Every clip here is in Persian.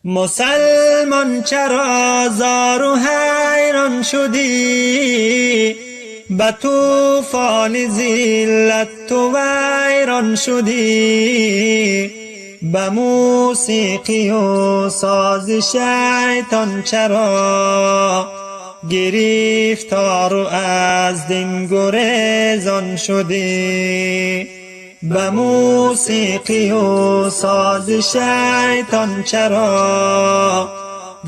مسلمان چرا زار و حیران شدی؟ به طوفان ذلت تو ویران شدی. به موسیقی و ساز شیطان چرا گرفتار و از دین گریزان شدی؟ به موسیقی و ساز شیطان چرا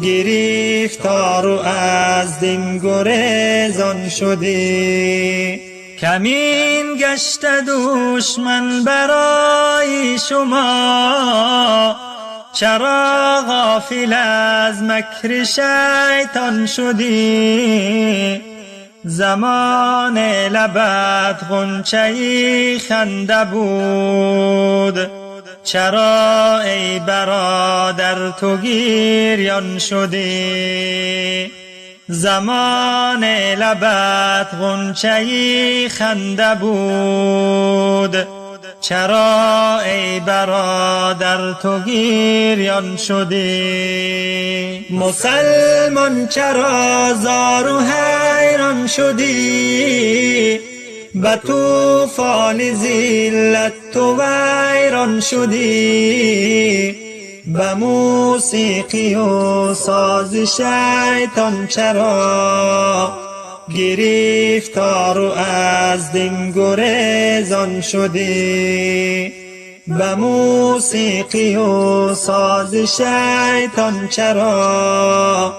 گرفتار و از دین گریزان شدی؟ کمین گشت دشمن برای شما، چرا غافل از مکر شیطان شدی؟ زمان لبت غنچه خنده بود، چرا ای برادر تو گریان شدی؟ زمان لبت غنچه خنده بود، چرا ای برادر تو گریان شدی؟ مسلمان چرا زار و حیران شدی؟ به طوفان ذلت تو ویران شدی. به موسیقی و ساز شیطان چرا گرفتار و از دین گریزان شدی؟ به موسیقی و ساز شیطان چرا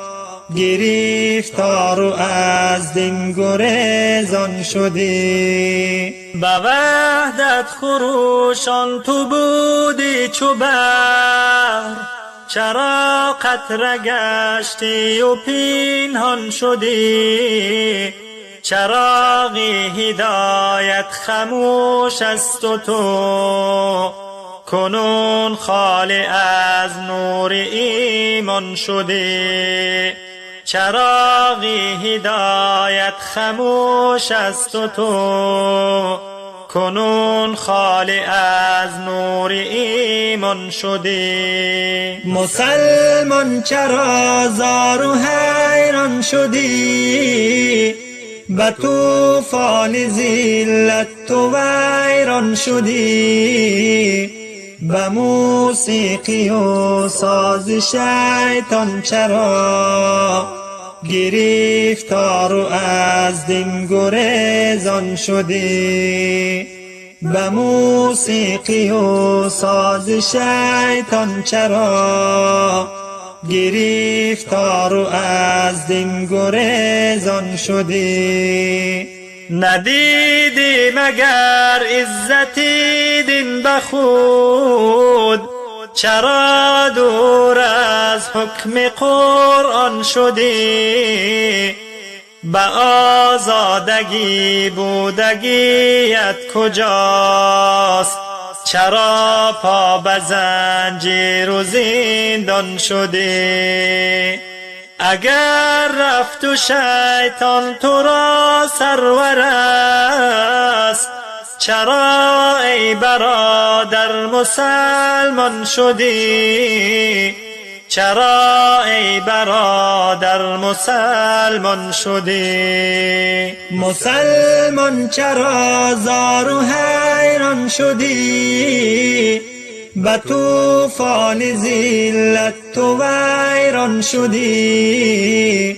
گرفتار و از دین گریزان شدی؟ به وحدت خروشان تو بودی چو بحر، چرا قطره گشتی و پنهان شدی؟ چراغ هدایت خاموش است و تو کنون خالی از نور ایمان شدی. چراغ هدایت خاموش است و تو کنون خالی از نور ایمان شدی. مسلمان چرا زار و حیران شدی؟ به طوفان ذلت تو ویران شدی. به موسیقی و ساز شیطان چرا گرفتار و از دین گریزان شدی؟ به موسیقی و ساز شیطان چرا گرفتار و از دین گریزان شدی؟ ندیدی مگر عزت دین به خود؟ چرا دور از حکم قرآن شدی؟ به آزادگی بودگیت کجاست؟ چرا پا به زنجیر و زندان شدی؟ اگر رفت و شیطان تو را سرور است، چرا ای برادر مسلمان شدی؟ چرا ای برادر مسلمان شدی؟ مسلمان چرا زار و حیران شدی؟ به طوفان ذلت تو ویران شدی.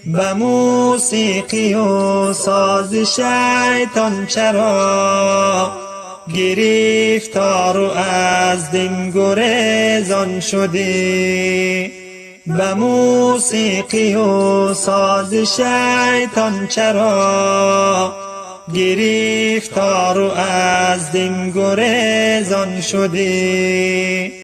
به موسیقی و ساز شیطان چرا گرفتار و از دین گریزان شدی؟ به موسیقی و ساز شیطان چرا گرفتار و از دین گریزان شدی؟